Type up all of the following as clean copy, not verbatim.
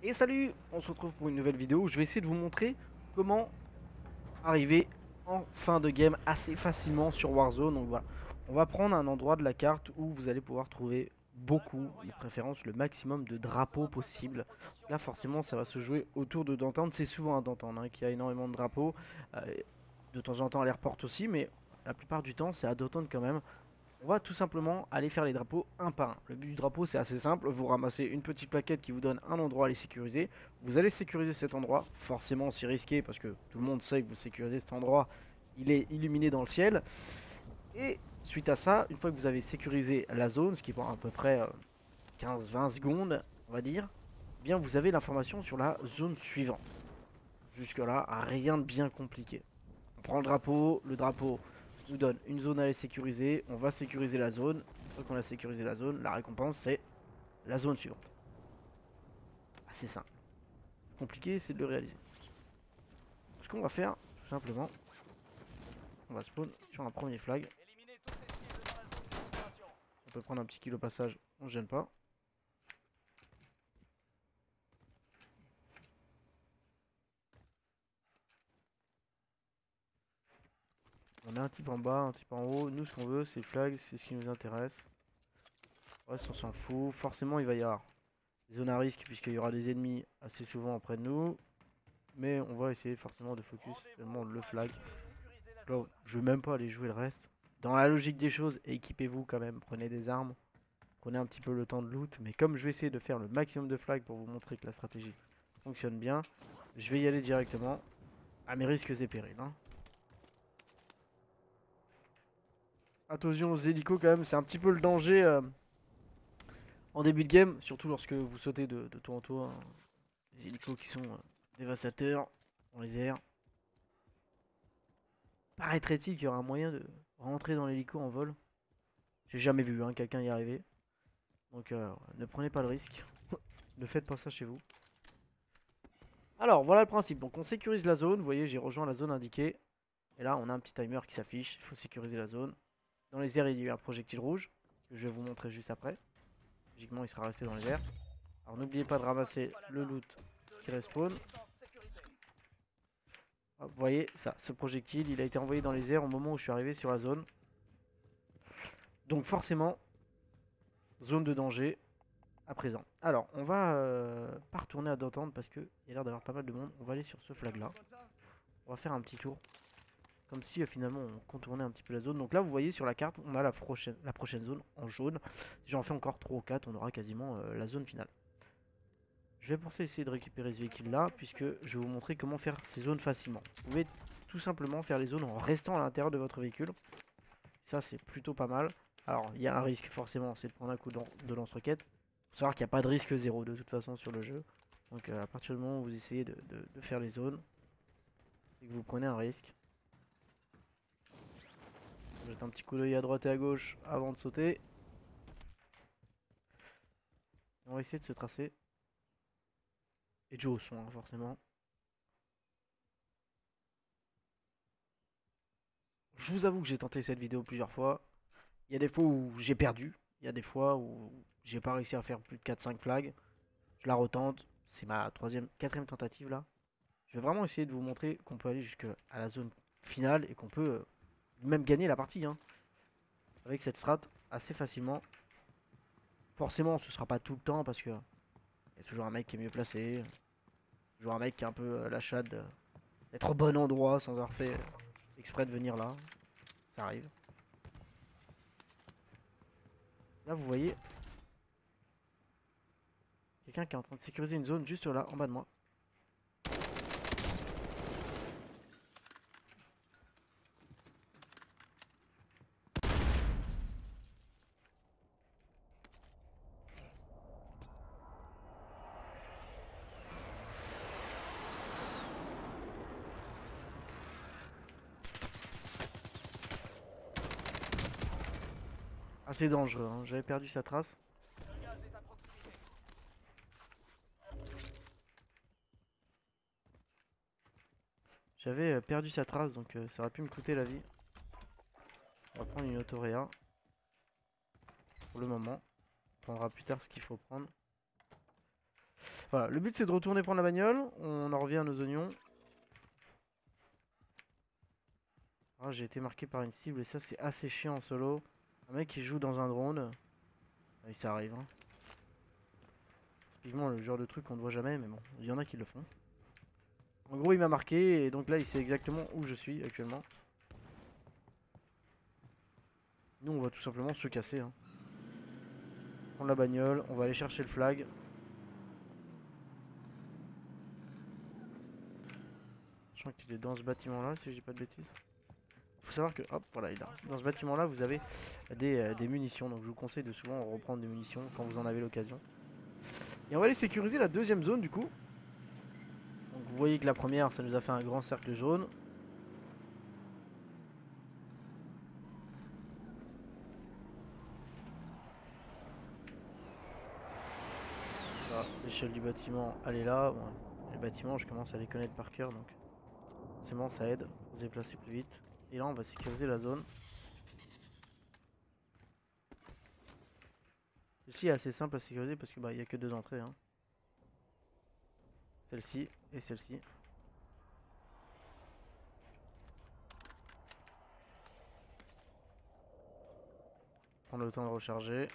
Et salut, on se retrouve pour une nouvelle vidéo où je vais essayer de vous montrer comment arriver en fin de game assez facilement sur Warzone. Donc voilà, on va prendre un endroit de la carte où vous allez pouvoir trouver beaucoup, de préférence le maximum de drapeaux possible. Là forcément ça va se jouer autour de Dantone, c'est souvent à Dantone qu'il y a énormément de drapeaux. De temps en temps à l'airport aussi, mais la plupart du temps c'est à Dantone quand même. On va tout simplement aller faire les drapeaux un par un. Le but du drapeau, c'est assez simple. Vous ramassez une petite plaquette qui vous donne un endroit à les sécuriser. Vous allez sécuriser cet endroit. Forcément, c'est risqué parce que tout le monde sait que vous sécurisez cet endroit. Il est illuminé dans le ciel. Et suite à ça, une fois que vous avez sécurisé la zone, ce qui prend à peu près 15-20 secondes, on va dire, eh bien vous avez l'information sur la zone suivante. Jusque-là, rien de bien compliqué. On prend le drapeau nous donne une zone à aller sécuriser, on va sécuriser la zone. Une fois qu'on a sécurisé la zone, la récompense c'est la zone suivante. Assez simple. Le compliqué c'est de le réaliser. Ce qu'on va faire, tout simplement, on va spawn sur un premier flag. On peut prendre un petit kill au passage, on ne gêne pas. On a un type en bas, un type en haut. Nous ce qu'on veut c'est flag, c'est ce qui nous intéresse. Le reste on s'en fout. Forcément il va y avoir des zones à risque puisqu'il y aura des ennemis assez souvent auprès de nous. Mais on va essayer forcément de focus seulement le flag. Là, je vais même pas aller jouer le reste. Dans la logique des choses, équipez-vous quand même. Prenez des armes. Prenez un petit peu le temps de loot. Mais comme je vais essayer de faire le maximum de flags pour vous montrer que la stratégie fonctionne bien, je vais y aller directement à mes risques et périls. Attention aux hélicos quand même. C'est un petit peu le danger en début de game. Surtout lorsque vous sautez de toit en toit. Des hélicos qui sont dévastateurs dans les airs. Paraîtrait-il qu'il y aura un moyen de rentrer dans l'hélico en vol. J'ai jamais vu quelqu'un y arriver. Donc ne prenez pas le risque. Ne faites pas ça chez vous. Alors voilà le principe. Donc on sécurise la zone. Vous voyez, j'ai rejoint la zone indiquée. Et là, on a un petit timer qui s'affiche. Il faut sécuriser la zone. Dans les airs, il y a eu un projectile rouge que je vais vous montrer juste après. Logiquement, il sera resté dans les airs. Alors n'oubliez pas de ramasser le loot qui respawn. Hop, vous voyez, ça, ce projectile, il a été envoyé dans les airs au moment où je suis arrivé sur la zone. Donc forcément, zone de danger à présent. Alors, on va pas retourner à Downtown parce qu'il y a l'air d'avoir pas mal de monde. On va aller sur ce flag là. On va faire un petit tour. Comme si finalement on contournait un petit peu la zone. Donc là vous voyez sur la carte on a la prochaine zone en jaune. Si j'en fais encore 3 ou 4 on aura quasiment la zone finale. Je vais pour ça essayer de récupérer ce véhicule là puisque je vais vous montrer comment faire ces zones facilement. Vous pouvez tout simplement faire les zones en restant à l'intérieur de votre véhicule. Ça c'est plutôt pas mal. Alors il y a un risque forcément, c'est de prendre un coup de lance-roquette. Faut savoir qu'il n'y a pas de risque zéro de toute façon sur le jeu. Donc à partir du moment où vous essayez de faire les zones, c'est que vous prenez un risque. Jette un petit coup d'œil à droite et à gauche avant de sauter. On va essayer de se tracer. Et de jouer au son, forcément. Je vous avoue que j'ai tenté cette vidéo plusieurs fois. Il y a des fois où j'ai perdu. Il y a des fois où j'ai pas réussi à faire plus de 4-5 flags. Je la retente. C'est ma quatrième tentative là. Je vais vraiment essayer de vous montrer qu'on peut aller jusqu'à la zone finale et qu'on peut même gagner la partie avec cette strat assez facilement. Forcément, ce sera pas tout le temps parce que il y a toujours un mec qui est mieux placé. Toujours un mec qui est un peu la chatte d'être au bon endroit sans avoir fait exprès de venir là. Ça arrive. Là, vous voyez quelqu'un qui est en train de sécuriser une zone juste là, en bas de moi. Assez dangereux, j'avais perdu sa trace. J'avais perdu sa trace, donc ça aurait pu me coûter la vie. On va prendre une autoréa. Pour le moment. On prendra plus tard ce qu'il faut prendre. Voilà, le but c'est de retourner prendre la bagnole. On en revient à nos oignons. Ah, j'ai été marqué par une cible et ça c'est assez chiant en solo. Un mec qui joue dans un drone. Et ça arrive. Hein. Typiquement le genre de truc qu'on ne voit jamais, mais bon, il y en a qui le font. En gros il m'a marqué et donc là il sait exactement où je suis actuellement. Nous on va tout simplement se casser. Hein. Prendre la bagnole, on va aller chercher le flag. Je crois qu'il est dans ce bâtiment là si je dis pas de bêtises. Faut savoir que, hop, voilà, il est là. Dans ce bâtiment là vous avez des munitions, donc je vous conseille de souvent reprendre des munitions quand vous en avez l'occasion. Et on va aller sécuriser la deuxième zone du coup. Donc vous voyez que la première ça nous a fait un grand cercle jaune. L'échelle du bâtiment elle est là. Bon, les bâtiments je commence à les connaître par cœur donc forcément ça aide à se déplacer plus vite. Et là on va sécuriser la zone. Celle-ci est assez simple à sécuriser parce que bah il n'y a que deux entrées. Hein. Celle-ci et celle-ci. Prendre le temps de recharger.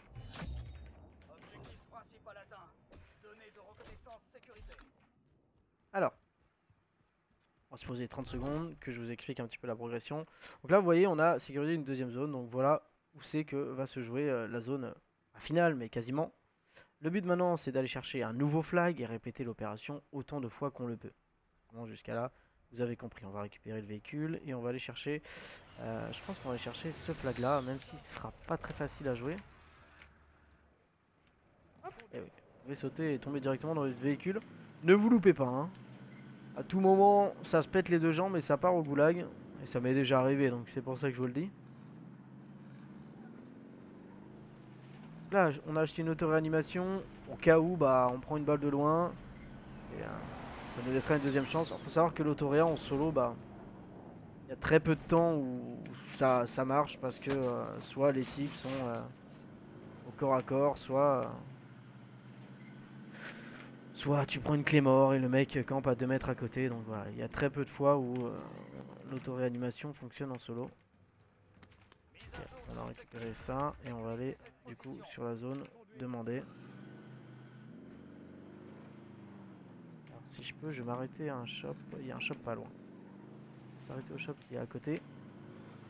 Objectif principal atteint. Données de reconnaissance sécurisées. Alors, on va se poser 30 secondes que je vous explique un petit peu la progression. Donc là vous voyez on a sécurisé une deuxième zone. Donc voilà où c'est que va se jouer la zone finale mais quasiment. Le but maintenant c'est d'aller chercher un nouveau flag et répéter l'opération autant de fois qu'on le peut. Bon, jusqu'à là vous avez compris, on va récupérer le véhicule et on va aller chercher, je pense qu'on va aller chercher ce flag là, même si ce sera pas très facile à jouer. Hop, et oui, vous pouvez sauter et tomber directement dans le véhicule. Ne vous loupez pas, hein. À tout moment ça se pète les deux jambes et ça part au goulag. Et ça m'est déjà arrivé donc c'est pour ça que je vous le dis. Là on a acheté une auto-réanimation au cas où bah on prend une balle de loin. Et ça nous laissera une deuxième chance. Il faut savoir que l'auto-réa en solo bah il y a très peu de temps où ça marche parce que soit les types sont au corps à corps, soit tu prends une clé mort et le mec campe à 2 mètres à côté. Donc voilà, il y a très peu de fois où l'auto-réanimation fonctionne en solo. Okay, on a récupéré ça et on va aller du coup sur la zone demander. Alors, si je peux, je vais m'arrêter à un shop. Il y a un shop pas loin. On va s'arrêter au shop qui est à côté.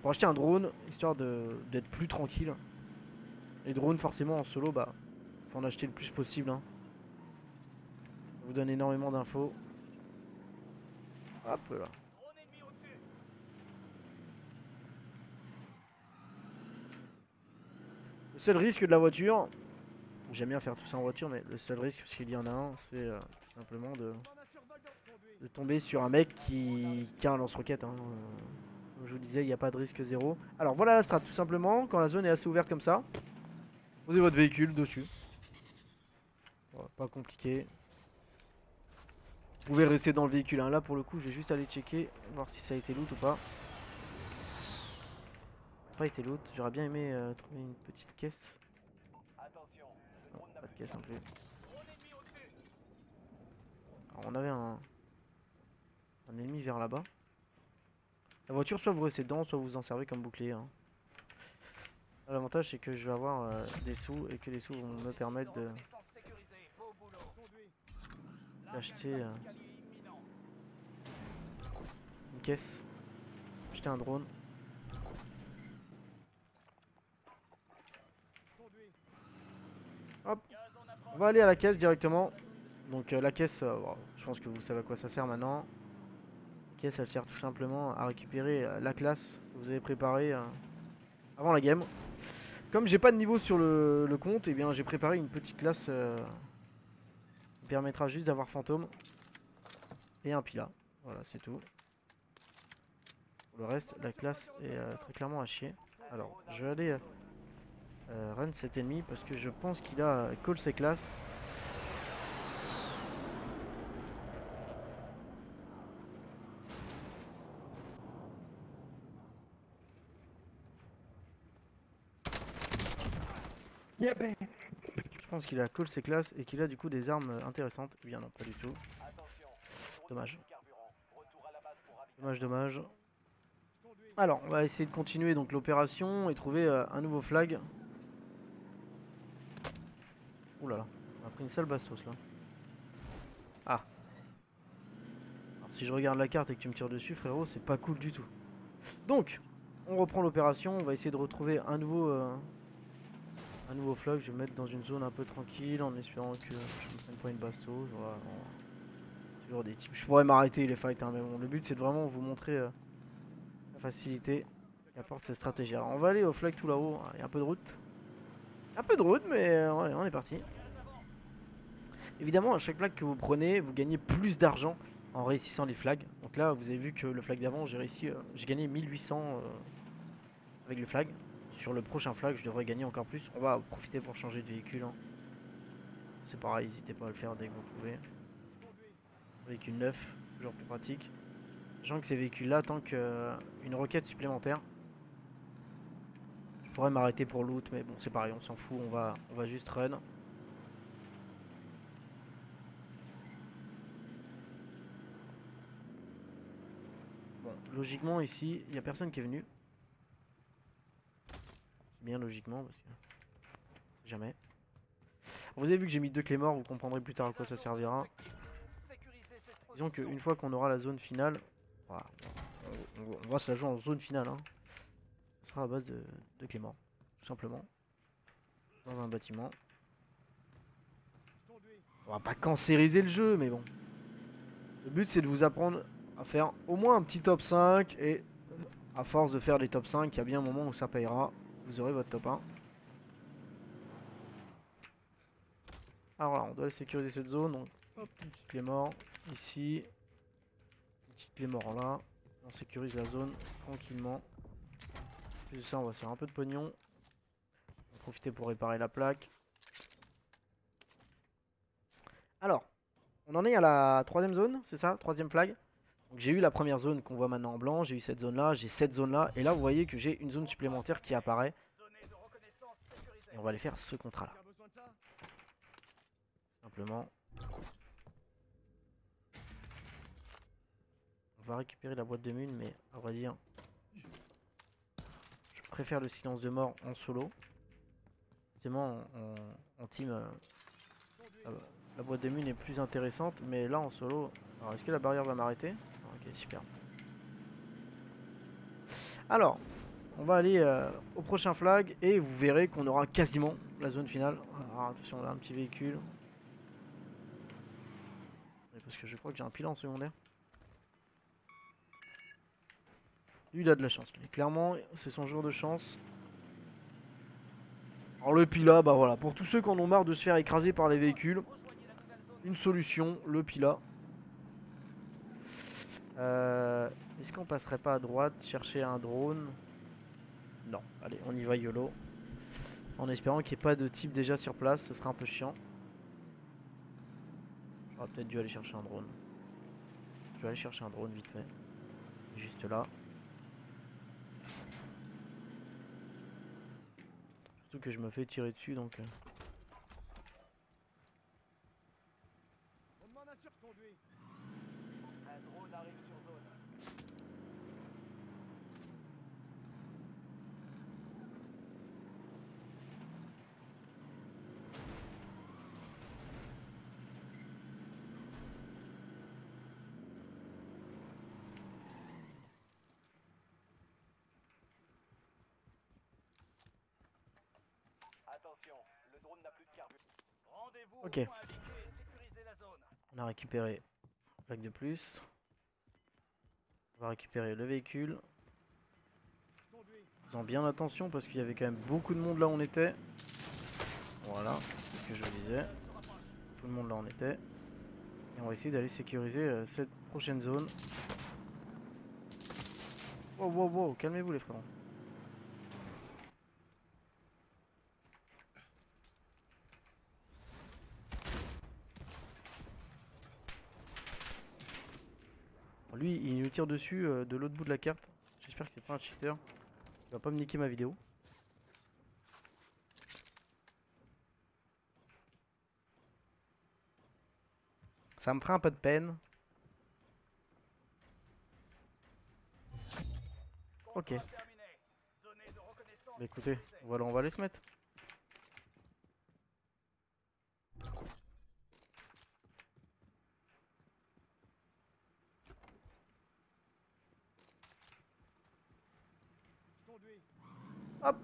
Pour acheter un drone, histoire d'être plus tranquille. Les drones forcément en solo, bah faut en acheter le plus possible. Hein. Ça vous donne énormément d'infos. Hop là. Drone ennemi au-dessus. Le seul risque de la voiture, j'aime bien faire tout ça en voiture, mais le seul risque, parce qu'il y en a un, c'est tout simplement de tomber sur un mec qui a un lance-roquette. Hein. Comme je vous disais, il n'y a pas de risque zéro. Alors voilà la strat, tout simplement, quand la zone est assez ouverte comme ça, posez votre véhicule dessus. Voilà, pas compliqué. Vous pouvez rester dans le véhicule. Hein. Là pour le coup, je vais juste aller checker, voir si ça a été loot ou pas. Pas été loot, j'aurais bien aimé trouver une petite caisse. Attention, Non, pas de caisse non plus. drone ennemi au-dessus. Alors on avait un ennemi vers là-bas. La voiture, soit vous restez dedans, soit vous en servez comme bouclier. Hein. L'avantage c'est que je vais avoir des sous et que les sous vont me permettre Reconnaissance sécurisée. Beau boulot. d'acheter Escalier imminent. une caisse, acheter un drone. Hop, Gaz en approche. on va aller à la caisse directement. Donc la caisse, bon, je pense que vous savez à quoi ça sert maintenant. La caisse elle sert tout simplement à récupérer la classe que vous avez préparée avant la game. Comme j'ai pas de niveau sur le compte, et bien j'ai préparé une petite classe qui permettra juste d'avoir fantôme et un pila. Voilà, c'est tout. Pour le reste, la classe est très clairement à chier. Alors, je vais aller run cet ennemi parce que je pense qu'il a call ses classes. Je pense qu'il a call ses classes et qu'il a du coup des armes intéressantes. Eh bien non, pas du tout. Attention. Dommage. Carburant. Retour à la base pour ravitailler. Dommage, dommage. Alors, on va essayer de continuer donc l'opération et trouver un nouveau flag. Ouh là là, on a pris une sale bastos là. Ah. Alors si je regarde la carte et que tu me tires dessus, frérot, c'est pas cool du tout. Donc, on reprend l'opération, on va essayer de retrouver un nouveau flag. Je vais me mettre dans une zone un peu tranquille en espérant que je ne prenne pas une bastos. Voilà, toujours des types. Je pourrais m'arrêter les fights, hein, mais bon, le but c'est de vraiment vous montrer la facilité qu'apporte cette stratégie. Alors on va aller au flag tout là-haut, il y a un peu de route. Un peu de route, mais ouais, on est parti. Évidemment, à chaque flag que vous prenez, vous gagnez plus d'argent en réussissant les flags. Donc là, vous avez vu que le flag d'avant, j'ai réussi, j'ai gagné 1800 avec le flag. Sur le prochain flag, je devrais gagner encore plus. On va profiter pour changer de véhicule, hein. C'est pareil, n'hésitez pas à le faire dès que vous pouvez. Véhicule neuf, toujours plus pratique. Sachant que ces véhicules-là, tant qu'une requête supplémentaire, je pourrais m'arrêter pour loot, mais bon, c'est pareil, on s'en fout, on va juste run. Bon, logiquement ici, il n'y a personne qui est venu. Bien logiquement, parce que jamais. Vous avez vu que j'ai mis 2 clés morts, vous comprendrez plus tard à quoi ça servira. Disons qu'une fois qu'on aura la zone finale, voilà, on va se la jouer en zone finale, hein. Ce sera à base de clés morts, tout simplement. Dans un bâtiment. On va pas cancériser le jeu, mais bon. Le but c'est de vous apprendre à faire au moins un petit top 5 et à force de faire des top 5, il y a bien un moment où ça payera. Vous aurez votre top 1. Alors là, on doit sécuriser cette zone. Donc, hop, une petite clé mort ici. Une petite clé mort là. On sécurise la zone tranquillement. Plus de ça, on va se faire un peu de pognon. On va profiter pour réparer la plaque. Alors, on en est à la 3ème zone, c'est ça? 3ème flag. Donc j'ai eu la première zone qu'on voit maintenant en blanc, j'ai eu cette zone là, j'ai cette zone là, et là vous voyez que j'ai une zone supplémentaire qui apparaît. Et on va aller faire ce contrat là. Simplement. On va récupérer la boîte de mine, mais à vrai dire, je préfère le silence de mort en solo. Forcément en team, la boîte de mine est plus intéressante, mais là en solo. Alors est-ce que la barrière va m'arrêter? Ok, super. Alors, on va aller au prochain flag et vous verrez qu'on aura quasiment la zone finale. Alors attention, là un petit véhicule. Parce que je crois que j'ai un pilat en secondaire. Lui il a de la chance. Clairement, c'est son jour de chance. Alors le Pila, bah voilà, pour tous ceux qui en ont marre de se faire écraser par les véhicules, une solution, le Pila. Est-ce qu'on passerait pas à droite chercher un drone? Non, allez, on y va YOLO. En espérant qu'il n'y ait pas de type déjà sur place, ce serait un peu chiant. J'aurais peut-être dû aller chercher un drone. Je vais aller chercher un drone vite fait. Juste là. Surtout que je me fais tirer dessus donc... On demande un surconduit. Un drone arrive sur zone. Attention, le drone n'a plus de carburant. Rendez-vous Ok. au point indiqué et sécurisez la zone. On a récupéré une plaque de plus. On va récupérer le véhicule. Faisant bien attention parce qu'il y avait quand même beaucoup de monde là où on était. Voilà, c'est ce que je vous disais. Tout le monde là où on était. Et on va essayer d'aller sécuriser cette prochaine zone. Wow, wow, wow, calmez-vous les frérots. Lui, il nous tire dessus de l'autre bout de la carte. J'espère que c'est pas un cheater. Il va pas me niquer ma vidéo. Ça me fera un peu de peine. Ok. Contrat terminé. Données de reconnaissance Bah écoutez, sécurisées. voilà, on va aller se mettre. Je conduis. Hop.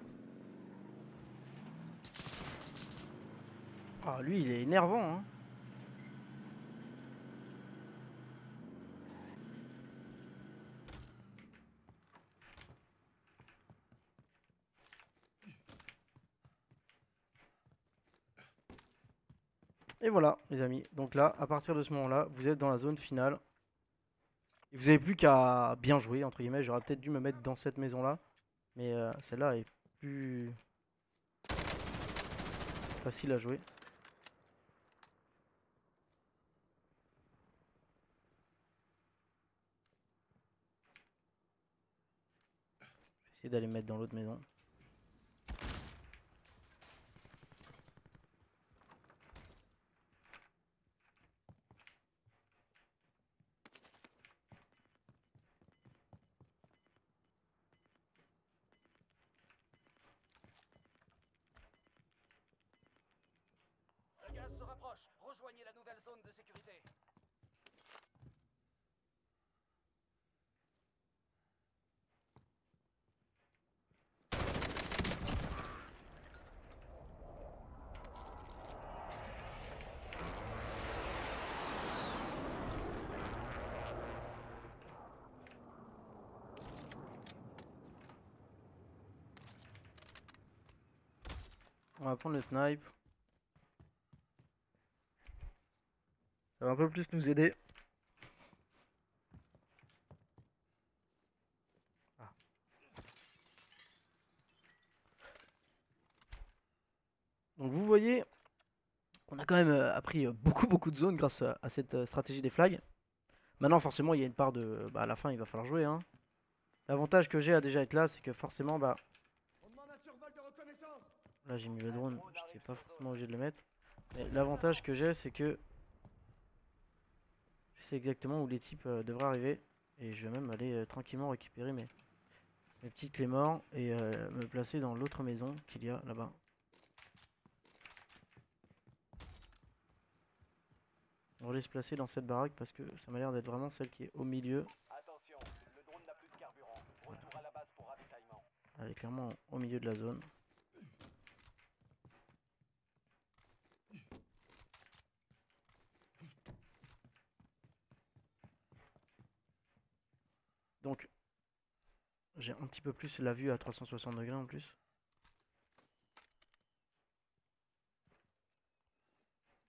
Ah, lui, il est énervant, hein. Et voilà, les amis. Donc là, à partir de ce moment-là, vous êtes dans la zone finale. Et vous n'avez plus qu'à bien jouer, entre guillemets. J'aurais peut-être dû me mettre dans cette maison-là. Mais celle-là est plus facile à jouer. Je vais essayer d'aller me mettre dans l'autre maison. Le gaz se rapproche. Rejoignez la nouvelle zone de sécurité. On va prendre le snipe. Ça va un peu plus nous aider. Ah. Donc vous voyez qu'on a quand même appris beaucoup de zones grâce à cette stratégie des flags. Maintenant forcément il y a une part de... Bah, à la fin il va falloir jouer, hein. L'avantage que j'ai à déjà être là, c'est que forcément, bah... On demande un survol de reconnaissance. Là j'ai mis le drone, j'étais pas forcément obligé de le mettre. Mais l'avantage que j'ai, c'est que je sais exactement où les types devraient arriver. Et je vais même aller tranquillement récupérer mes petites clés morts et me placer dans l'autre maison qu'il y a là-bas. On va aller se placer dans cette baraque parce que ça m'a l'air d'être vraiment celle qui est au milieu. Attention, le drone n'a plus de carburant. Retour à la base pour ravitaillement. Elle est clairement au milieu de la zone. Donc, j'ai un petit peu plus la vue à 360 degrés en plus.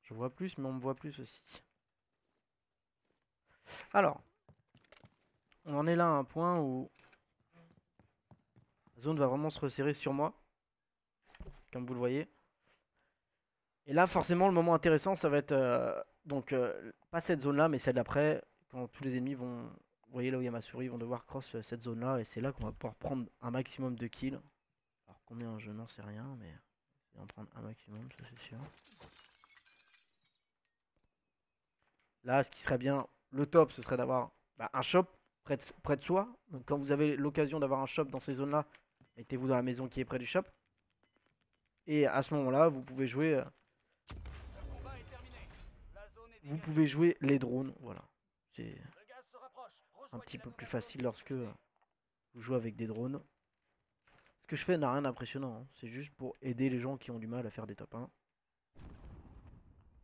Je vois plus, mais on me voit plus aussi. Alors, on en est là à un point où la zone va vraiment se resserrer sur moi, comme vous le voyez. Et là, forcément, le moment intéressant, ça va être donc pas cette zone-là, mais celle d'après, quand tous les ennemis vont, vous voyez là où il y a ma souris, ils vont devoir cross cette zone-là, et c'est là qu'on va pouvoir prendre un maximum de kills. Alors combien, je n'en sais rien, mais on va en prendre un maximum, ça c'est sûr. Là, ce qui serait bien, le top, ce serait d'avoir un shop près de soi. Donc quand vous avez l'occasion d'avoir un shop dans ces zones-là, mettez-vous dans la maison qui est près du shop. Et à ce moment-là, vous pouvez jouer, Le combat est terminé. La zone est vous dégagée. pouvez jouer les drones. Voilà, c'est Le gaz se rapproche. un Rejoignez petit la peu plus nouvelle zone facile de lorsque sécurité. vous jouez avec des drones. Ce que je fais n'a rien d'impressionnant, hein. C'est juste pour aider les gens qui ont du mal à faire des top 1.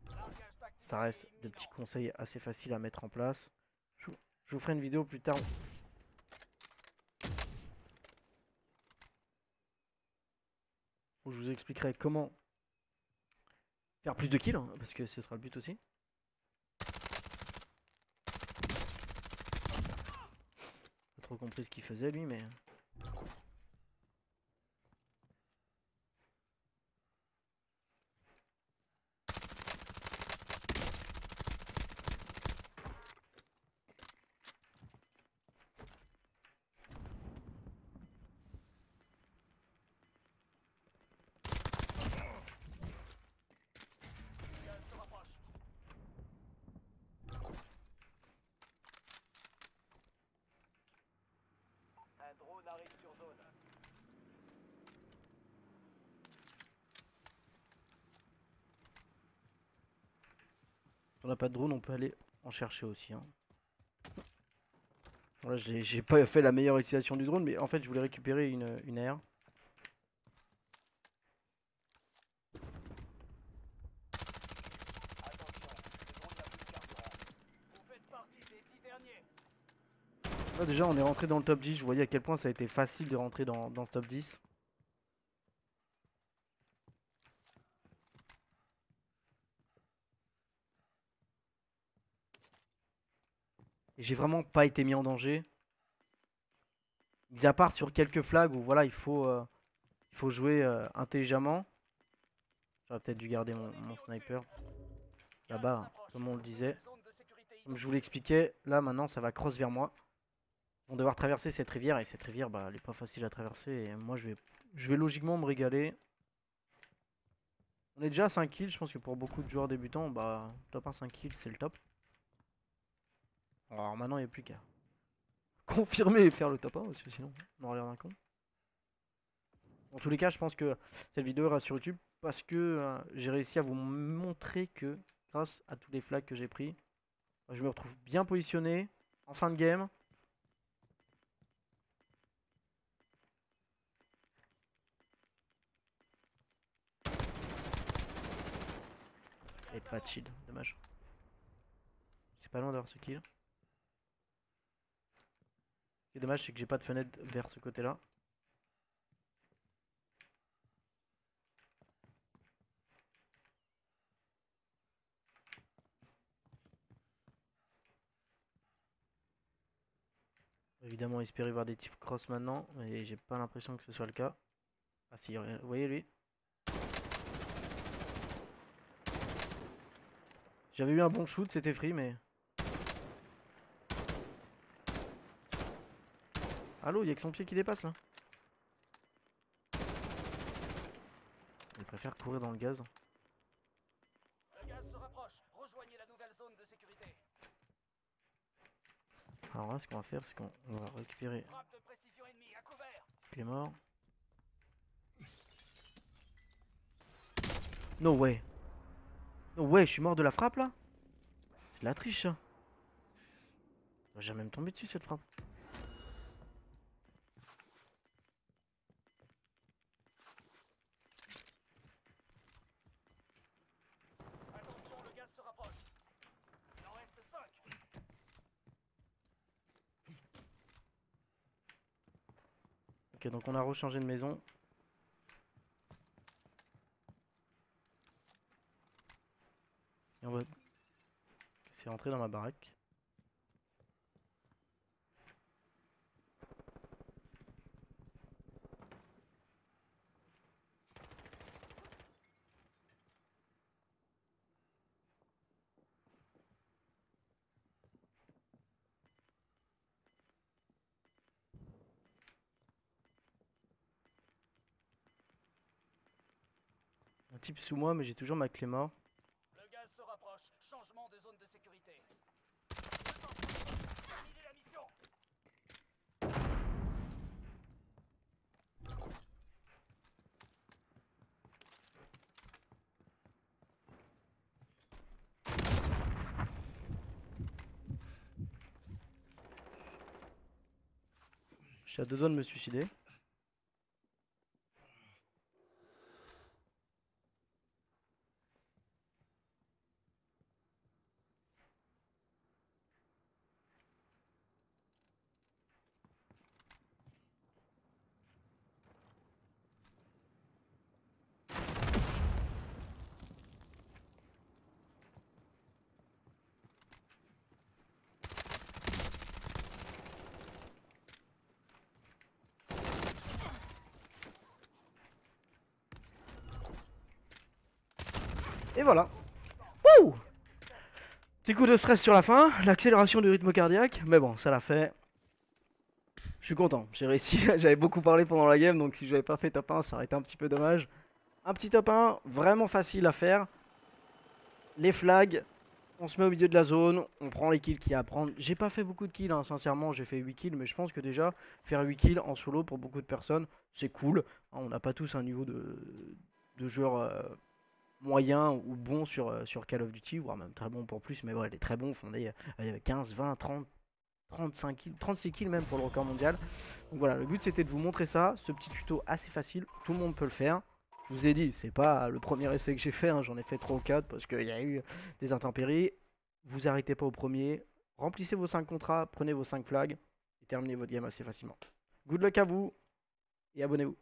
Largage d'activité Ça reste des petits imminent. conseils assez faciles à mettre en place. Je vous ferai une vidéo plus tard où je vous expliquerai comment faire plus de kills, hein, parce que ce sera le but aussi. Pas trop compris ce qu'il faisait lui, mais... Le gaz se rapproche. on n'a pas de drone, on peut aller en chercher aussi, hein. Voilà, j'ai pas fait la meilleure utilisation du drone, mais en fait, je voulais récupérer une air. Attention, le drone n'a plus de carburant. Vous faites partie des 10 derniers. Là, déjà, on est rentré dans le top 10. Je voyais à quel point ça a été facile de rentrer dans ce top 10. Et j'ai vraiment pas été mis en danger. Mis à part sur quelques flags où voilà, il faut jouer intelligemment. J'aurais peut-être dû garder mon sniper là-bas, comme on le disait. Comme je vous l'expliquais, là maintenant ça va cross vers moi. On va devoir traverser cette rivière et cette rivière, bah, elle est pas facile à traverser. Et moi je vais logiquement me régaler. On est déjà à 5 kills, je pense que pour beaucoup de joueurs débutants, bah top 1 5 kills c'est le top. Alors maintenant il n'y a plus qu'à confirmer et faire le top 1 parce que sinon on aura l'air d'un con. En tous les cas, je pense que cette vidéo ira sur YouTube parce que j'ai réussi à vous montrer que grâce à tous les flags que j'ai pris, je me retrouve bien positionné en fin de game. Et pas de shield, dommage. C'est pas loin d'avoir ce kill. Ce qui est dommage, c'est que j'ai pas de fenêtre vers ce côté-là. Évidemment, espérer voir des types cross maintenant, mais j'ai pas l'impression que ce soit le cas. Ah si, vous voyez lui. J'avais eu un bon shoot, c'était free, mais... Allô, il y a que son pied qui dépasse là. Il préfère courir dans le gaz. Le gaz se rapproche. Rejoignez la nouvelle zone de sécurité. Alors là, ce qu'on va faire, c'est qu'on va récupérer Frappe de précision ennemie à couvert. les morts. No way. No way, je suis mort de la frappe là. C'est de la triche ça. Ça va jamais me tomber dessus cette frappe. Attention, le gaz se rapproche. Il en reste 5. Ok, donc on a rechangé de maison. Et on va... C'est rentré dans ma baraque. Un type sous moi, mais j'ai toujours ma clé mort. Le gaz se rapproche. Changement de zone de sécurité. Terminez la mission. Je suis à 2 doigts de me suicider. Et voilà. Wouh! Petit coup de stress sur la fin, l'accélération du rythme cardiaque, mais bon, ça l'a fait. Je suis content, j'ai réussi, j'avais beaucoup parlé pendant la game, donc si j'avais pas fait top 1, ça aurait été un petit peu dommage. Un petit top 1, vraiment facile à faire. Les flags, on se met au milieu de la zone, on prend les kills qu'il y a à prendre. J'ai pas fait beaucoup de kills, hein, sincèrement, j'ai fait 8 kills, mais je pense que déjà, faire 8 kills en solo pour beaucoup de personnes, c'est cool. Hein, on n'a pas tous un niveau de joueur moyen ou bon sur Call of Duty, voire même très bon pour plus, mais ouais, il est très bon, fondé 15, 20, 30, 35 kills, 36 kills même pour le record mondial. Donc voilà, le but c'était de vous montrer ça, ce petit tuto assez facile, tout le monde peut le faire. Je vous ai dit, c'est pas le premier essai que j'ai fait, hein, j'en ai fait 3 ou 4 parce qu'il y a eu des intempéries. Vous arrêtez pas au premier, remplissez vos 5 contrats, prenez vos 5 flags et terminez votre game assez facilement. Good luck à vous et abonnez-vous.